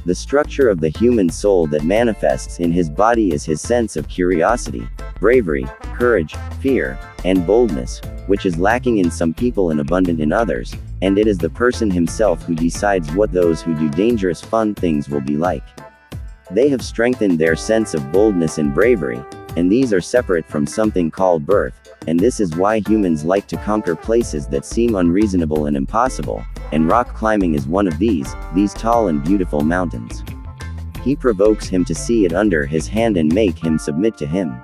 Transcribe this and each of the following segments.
The structure of the human soul that manifests in his body is his sense of curiosity, bravery, courage, fear, and boldness, which is lacking in some people and abundant in others, and it is the person himself who decides what those who do dangerous fun things will be like. They have strengthened their sense of boldness and bravery, and these are separate from something called birth, and this is why humans like to conquer places that seem unreasonable and impossible, and rock climbing is one of these tall and beautiful mountains. He provokes him to see it under his hand and make him submit to him.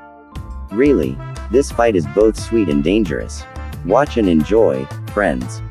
Really, this fight is both sweet and dangerous. Watch and enjoy, friends.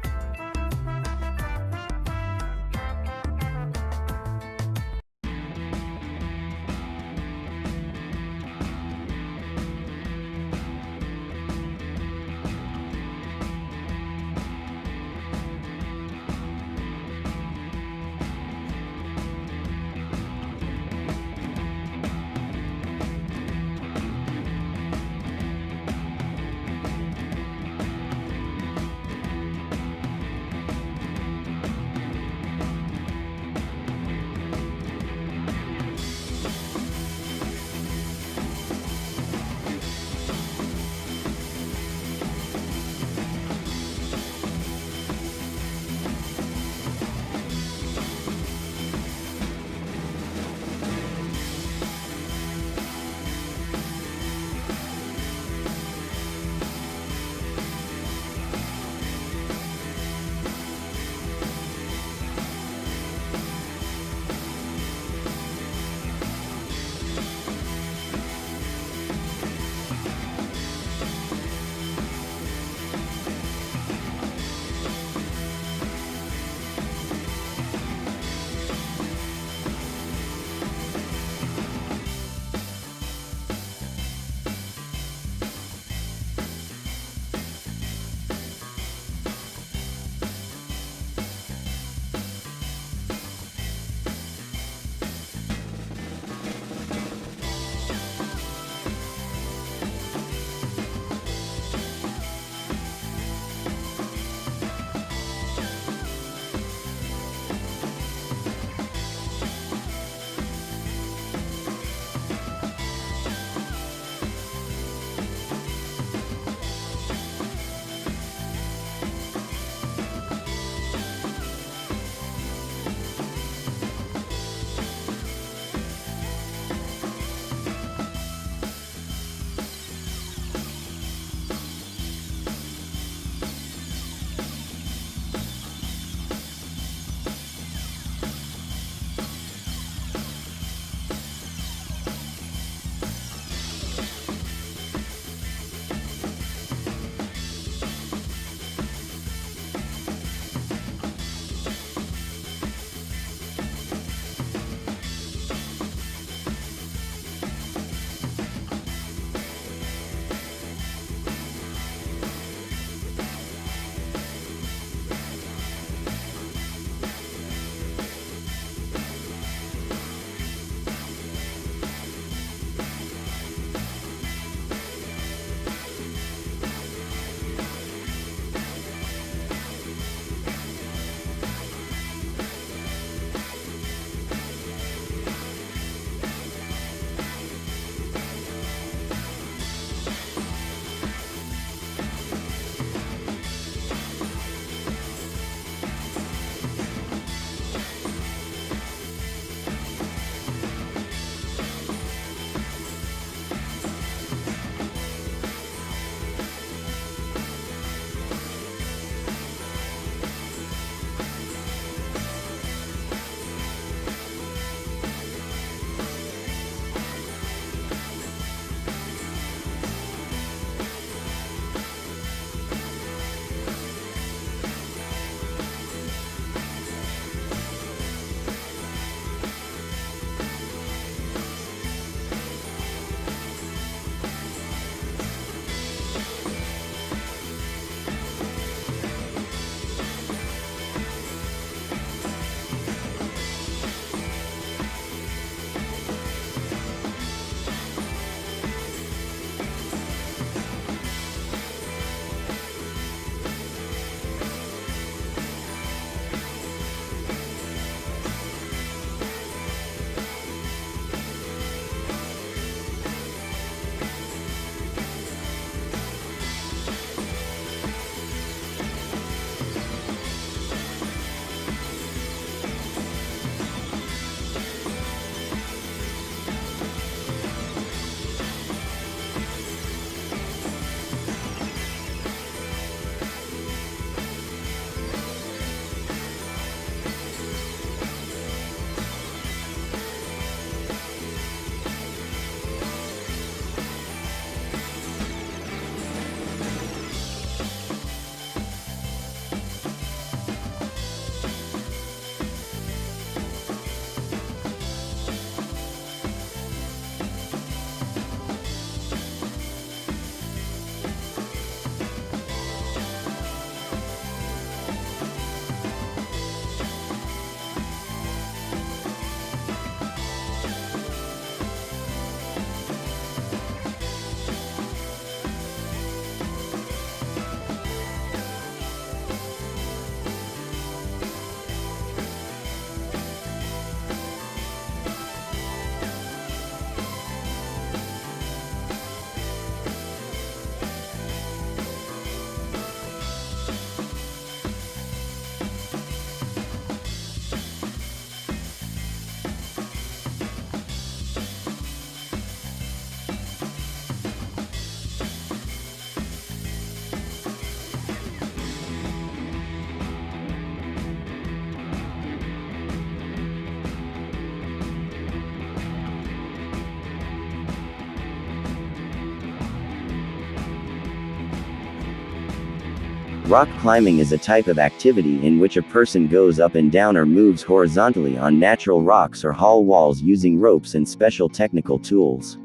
climbing is a type of activity in which a person goes up and down or moves horizontally on natural rocks or hall walls using ropes and special technical tools.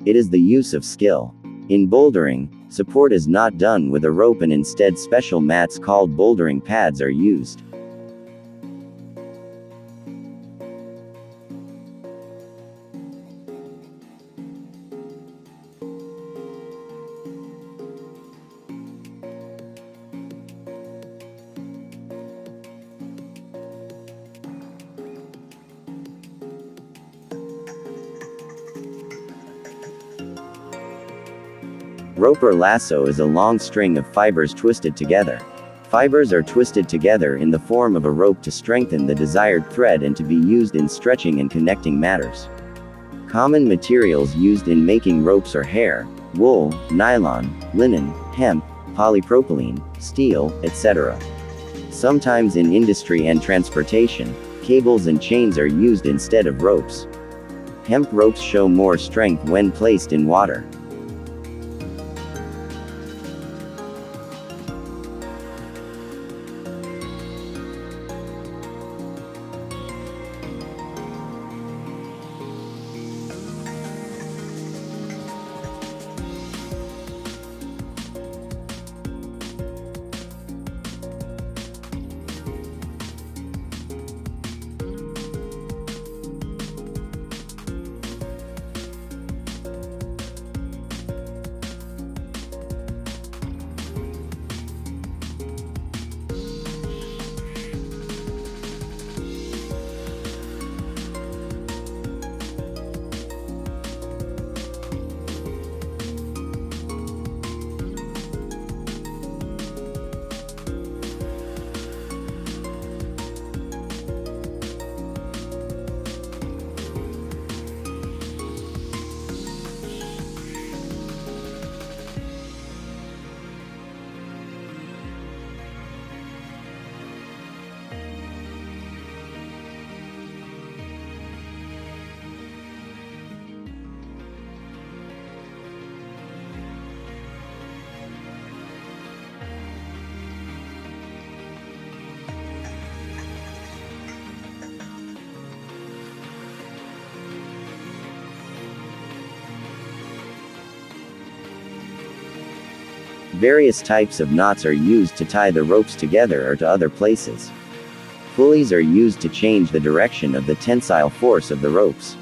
It is the use of skill. In bouldering, support is not done with a rope and instead special mats called bouldering pads are used. Rope or lasso is a long string of fibers twisted together. Fibers are twisted together in the form of a rope to strengthen the desired thread and to be used in stretching and connecting matters. Common materials used in making ropes are hair, wool, nylon, linen, hemp, polypropylene, steel, etc. Sometimes in industry and transportation, cables and chains are used instead of ropes. Hemp ropes show more strength when placed in water. Various types of knots are used to tie the ropes together or to other places. Pulleys are used to change the direction of the tensile force of the ropes.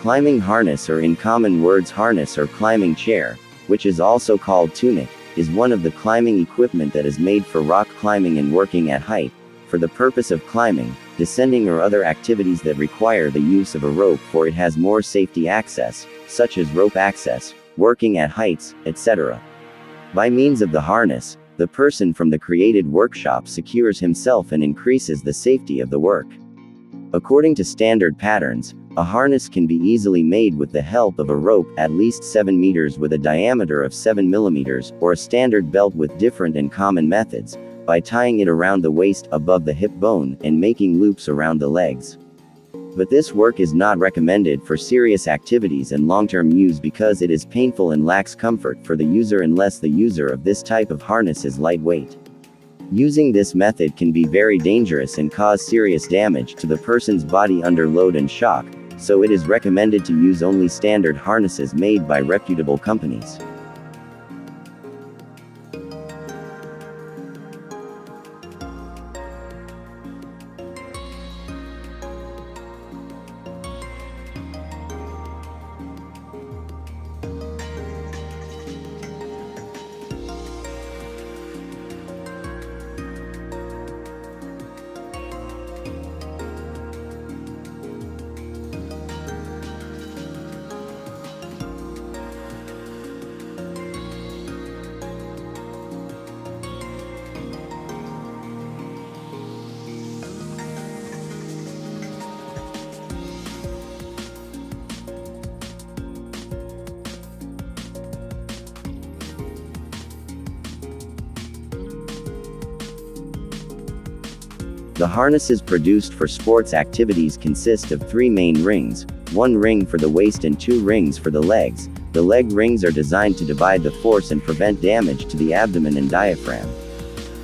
climbing harness, or in common words harness or climbing chair, which is also called tunic, is one of the climbing equipment that is made for rock climbing and working at height, for the purpose of climbing, descending or other activities that require the use of a rope, for it has more safety access, such as rope access, working at heights, etc. By means of the harness, the person from the created workshop secures himself and increases the safety of the work. According to standard patterns, a harness can be easily made with the help of a rope at least 7 meters with a diameter of 7 millimeters, or a standard belt with different and common methods, by tying it around the waist above the hip bone and making loops around the legs. But this work is not recommended for serious activities and long-term use because it is painful and lacks comfort for the user unless the user of this type of harness is lightweight. Using this method can be very dangerous and cause serious damage to the person's body under load and shock, so it is recommended to use only standard harnesses made by reputable companies. The harnesses produced for sports activities consist of 3 main rings, 1 ring for the waist and 2 rings for the legs. The leg rings are designed to divide the force and prevent damage to the abdomen and diaphragm.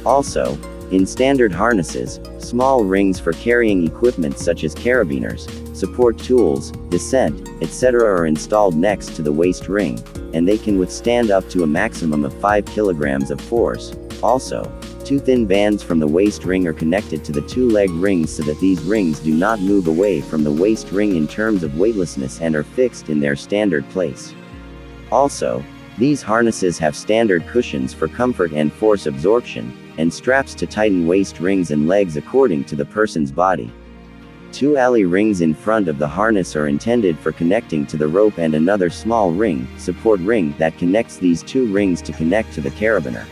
Also, in standard harnesses, small rings for carrying equipment such as carabiners, support tools, descent, etc. are installed next to the waist ring, and they can withstand up to a maximum of 5 kilograms of force. Also, 2 thin bands from the waist ring are connected to the 2 leg rings so that these rings do not move away from the waist ring in terms of weightlessness and are fixed in their standard place. Also, these harnesses have standard cushions for comfort and force absorption, and straps to tighten waist rings and legs according to the person's body. 2 alley rings in front of the harness are intended for connecting to the rope, and another small ring, support ring, that connects these 2 rings to connect to the carabiner.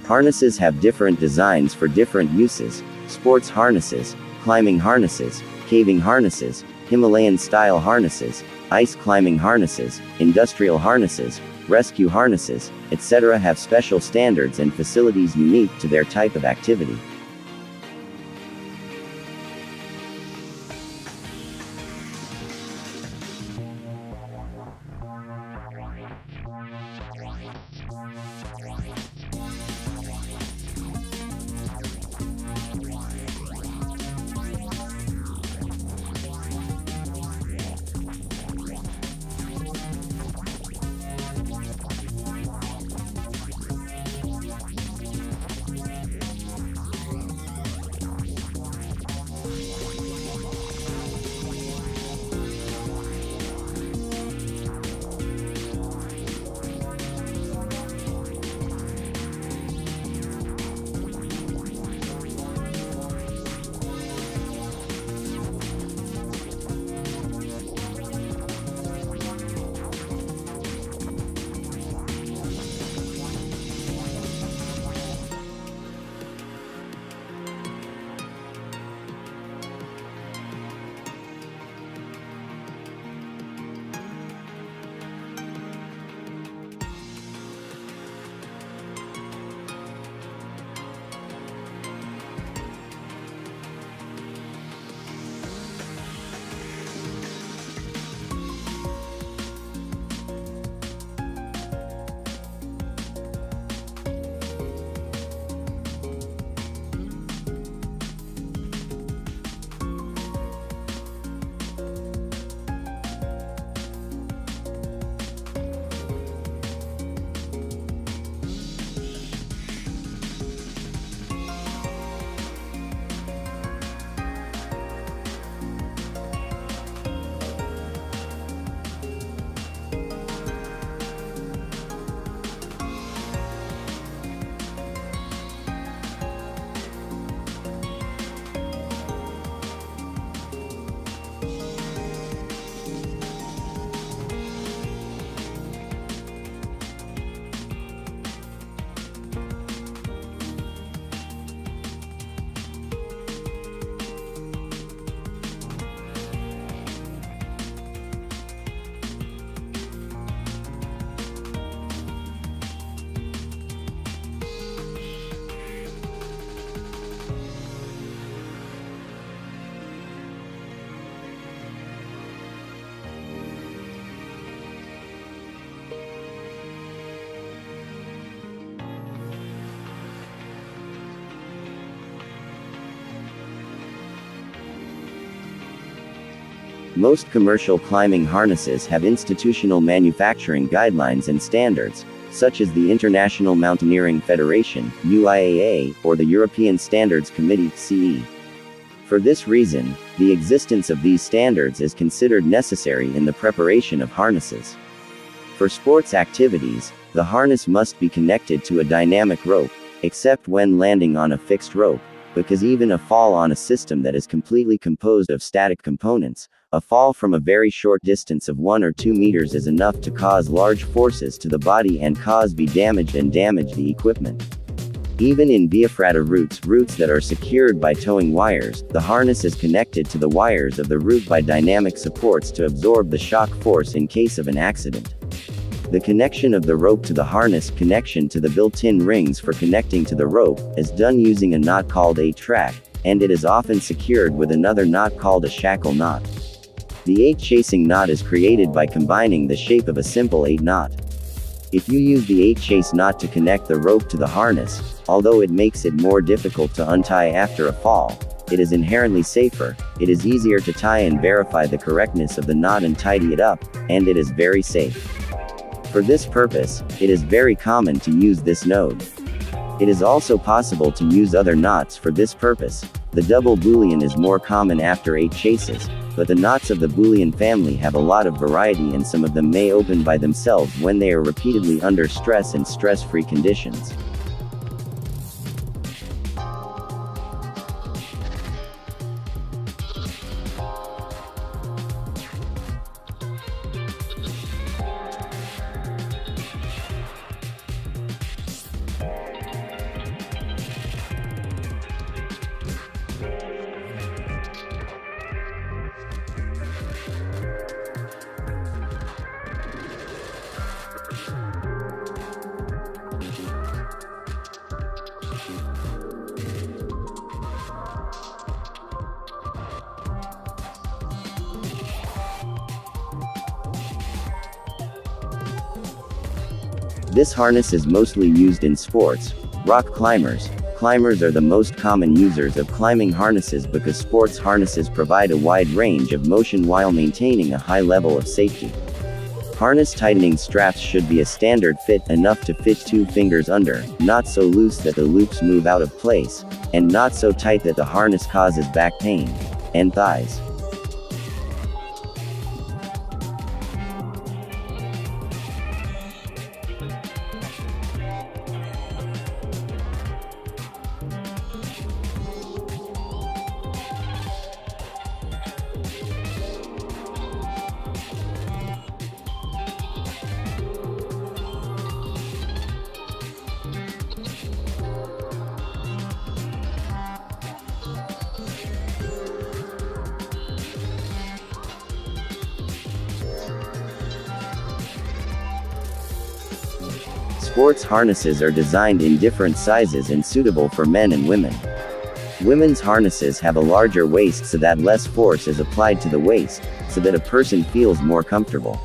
Harnesses have different designs for different uses: sports harnesses, climbing harnesses, caving harnesses, Himalayan-style harnesses, ice climbing harnesses, industrial harnesses, rescue harnesses, etc. have special standards and facilities unique to their type of activity. Most commercial climbing harnesses have institutional manufacturing guidelines and standards, such as the International Mountaineering Federation, UIAA, or the European Standards Committee, CE. For this reason, the existence of these standards is considered necessary in the preparation of harnesses. For sports activities, the harness must be connected to a dynamic rope, except when landing on a fixed rope, because even a fall on a system that is completely composed of static components, a fall from a very short distance of 1 or 2 meters is enough to cause large forces to the body and cause damage the equipment. Even in via-ferrata routes that are secured by towing wires, the harness is connected to the wires of the route by dynamic supports to absorb the shock force in case of an accident. The connection of the rope to the harness connection to the built-in rings for connecting to the rope is done using a knot called a track, and it is often secured with another knot called a shackle knot. The 8-chasing knot is created by combining the shape of a simple 8 knot. If you use the 8-chase knot to connect the rope to the harness, although it makes it more difficult to untie after a fall, it is inherently safer, it is easier to tie and verify the correctness of the knot and tidy it up, and it is very safe. For this purpose, it is very common to use this node. It is also possible to use other knots for this purpose. The double boolean is more common after 8 chases, but the knots of the boolean family have a lot of variety and some of them may open by themselves when they are repeatedly under stress and stress-free conditions. This harness is mostly used in sports. Rock climbers. Climbers are the most common users of climbing harnesses because sports harnesses provide a wide range of motion while maintaining a high level of safety. Harness tightening straps should be a standard fit, enough to fit 2 fingers under, not so loose that the loops move out of place, and not so tight that the harness causes back pain and thighs. Sports harnesses are designed in different sizes and suitable for men and women. Women's harnesses have a larger waist so that less force is applied to the waist, so that a person feels more comfortable.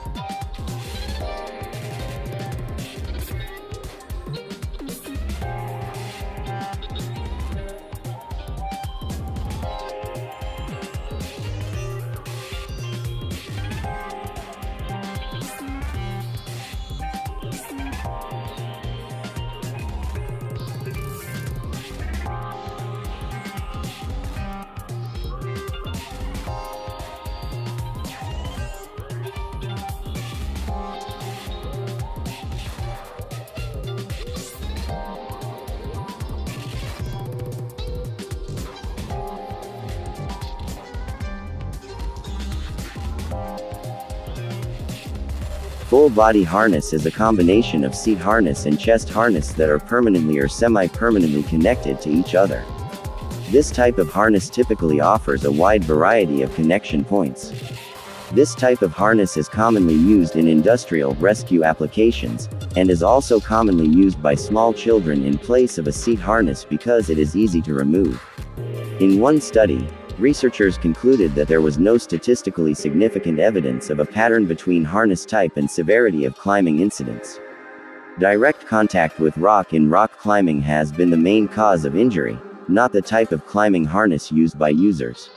Full body harness is a combination of seat harness and chest harness that are permanently or semi-permanently connected to each other. This type of harness typically offers a wide variety of connection points. This type of harness is commonly used in industrial rescue applications, and is also commonly used by small children in place of a seat harness because it is easy to remove. In one study, researchers concluded that there was no statistically significant evidence of a pattern between harness type and severity of climbing incidents. Direct contact with rock in rock climbing has been the main cause of injury, not the type of climbing harness used by users.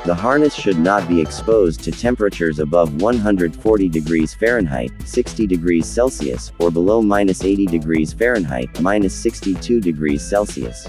The harness should not be exposed to temperatures above 140 degrees Fahrenheit, 60 degrees Celsius, or below -80 degrees Fahrenheit, -62 degrees Celsius.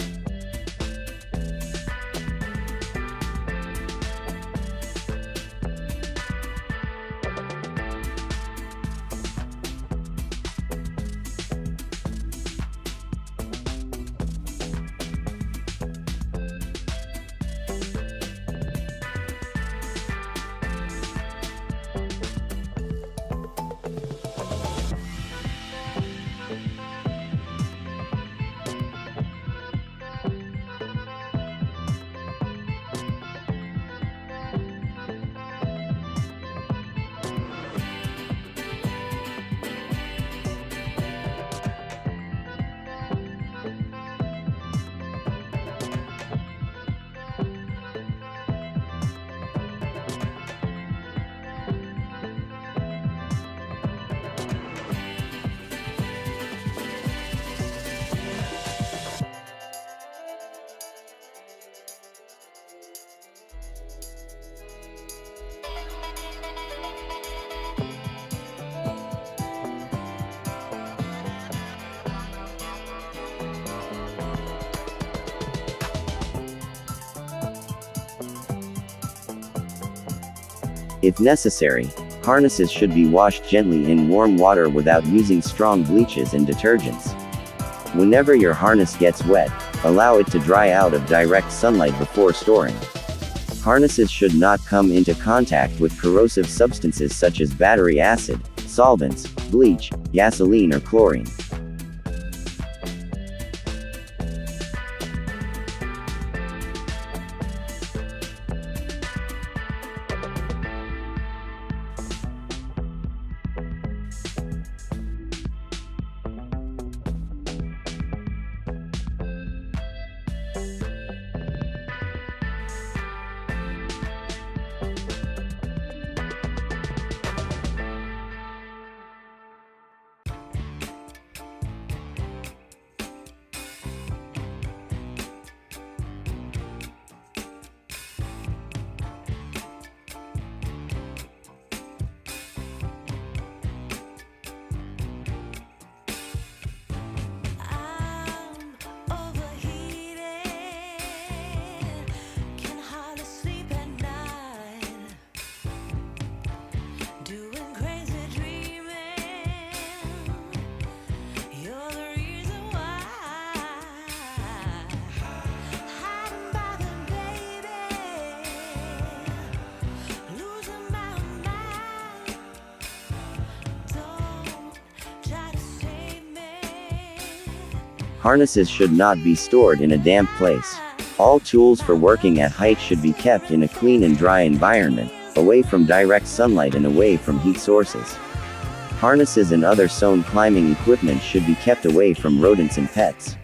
If necessary, harnesses should be washed gently in warm water without using strong bleaches and detergents. Whenever your harness gets wet, allow it to dry out of direct sunlight before storing. Harnesses should not come into contact with corrosive substances such as battery acid, solvents, bleach, gasoline or chlorine. Harnesses should not be stored in a damp place. All tools for working at height should be kept in a clean and dry environment, away from direct sunlight and away from heat sources. Harnesses and other sewn climbing equipment should be kept away from rodents and pets.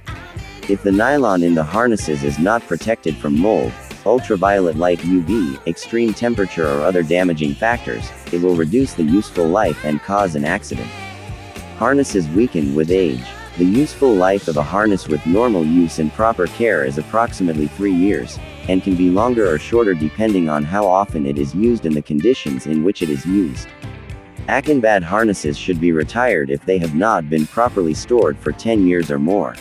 If the nylon in the harnesses is not protected from mold, ultraviolet light UV, extreme temperature or other damaging factors, it will reduce the useful life and cause an accident. Harnesses weaken with age. The useful life of a harness with normal use and proper care is approximately 3 years, and can be longer or shorter depending on how often it is used and the conditions in which it is used. Bad harnesses should be retired if they have not been properly stored for 10 years or more.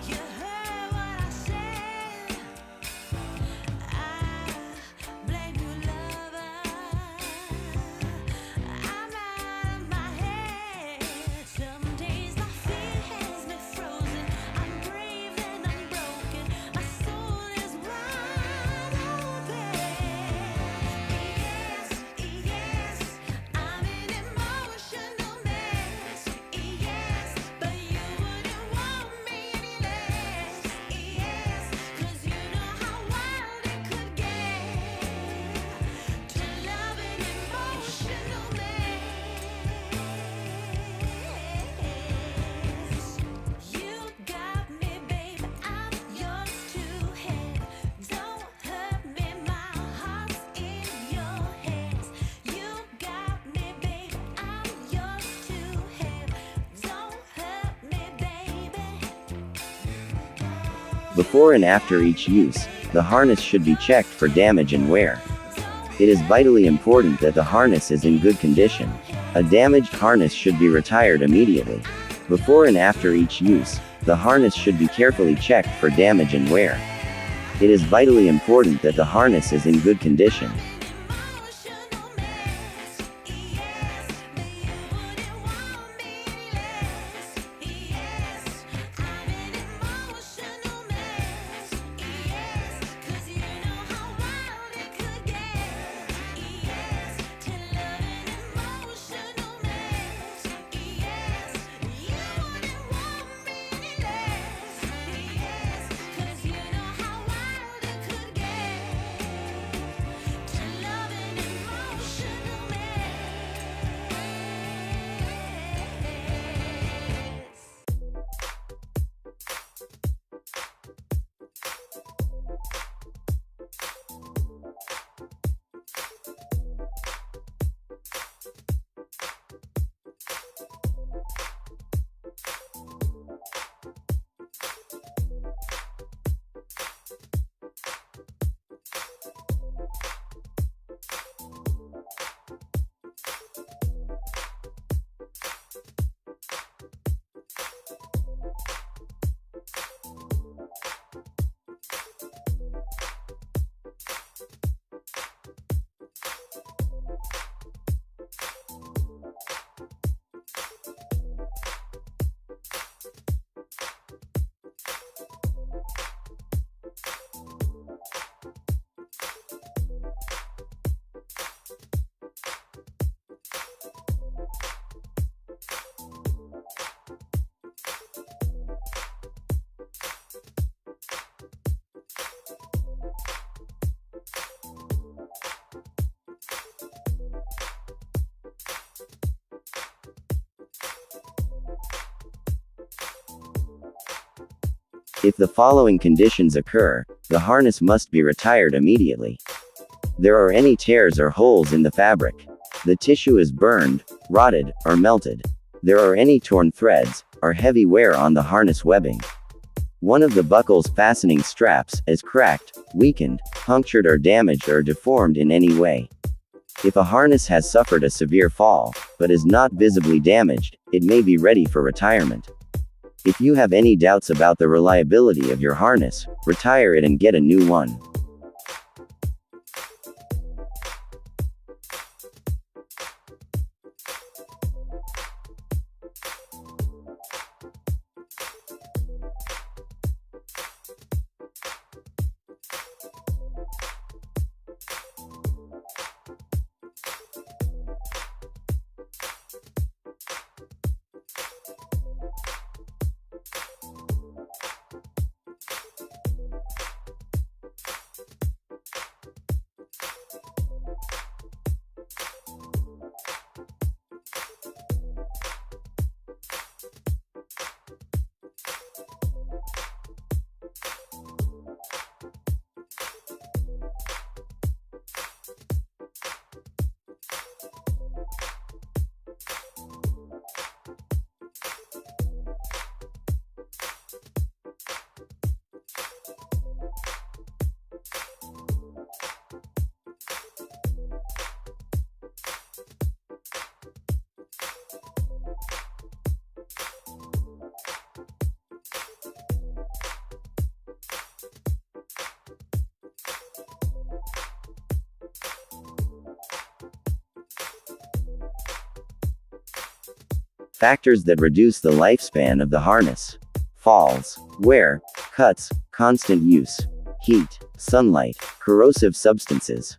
Yeah. Before and after each use, the harness should be checked for damage and wear. It is vitally important that the harness is in good condition. A damaged harness should be retired immediately. Before and after each use, the harness should be carefully checked for damage and wear. It is vitally important that the harness is in good condition. If the following conditions occur, the harness must be retired immediately. There are any tears or holes in the fabric. The tissue is burned, rotted, or melted. There are any torn threads, or heavy wear on the harness webbing. One of the buckle's fastening straps is cracked, weakened, punctured or damaged or deformed in any way. If a harness has suffered a severe fall, but is not visibly damaged, it may be ready for retirement. If you have any doubts about the reliability of your harness, retire it and get a new one. Factors that reduce the lifespan of the harness: falls, wear, cuts, constant use, heat, sunlight, corrosive substances.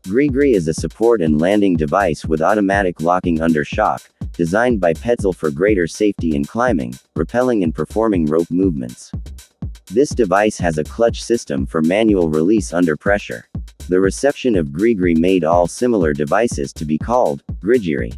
Grigri is a support and landing device with automatic locking under shock, designed by Petzl for greater safety in climbing, rappelling and performing rope movements. This device has a clutch system for manual release under pressure. The reception of Grigri made all similar devices to be called Grigiri.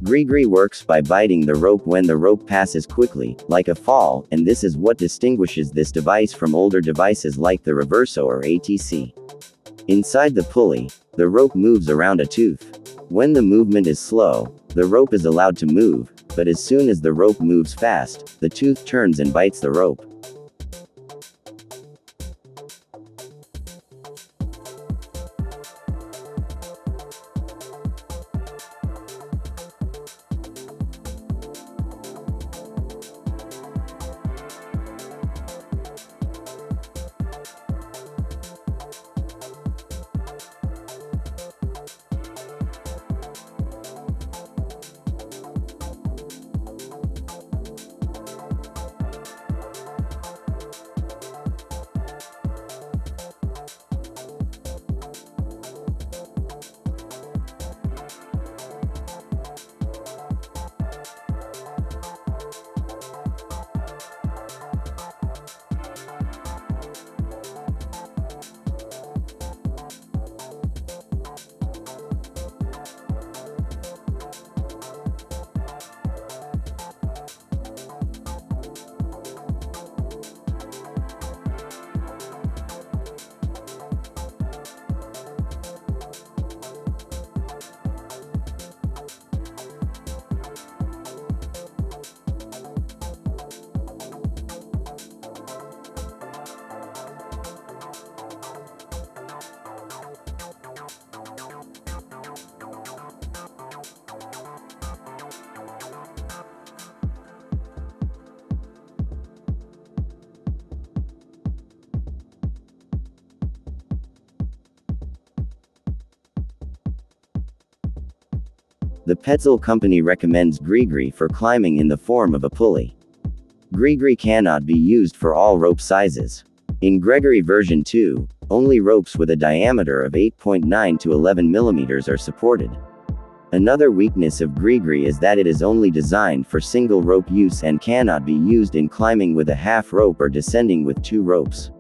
Grigri works by biting the rope when the rope passes quickly, like a fall, and this is what distinguishes this device from older devices like the Reverso or ATC. Inside the pulley, the rope moves around a tooth. When the movement is slow, the rope is allowed to move, but as soon as the rope moves fast, the tooth turns and bites the rope. The Petzl company recommends Grigri for climbing in the form of a pulley. Grigri cannot be used for all rope sizes. In Gregory version 2, only ropes with a diameter of 8.9 to 11 mm are supported. Another weakness of Grigri is that it is only designed for single rope use and cannot be used in climbing with a half rope or descending with two ropes.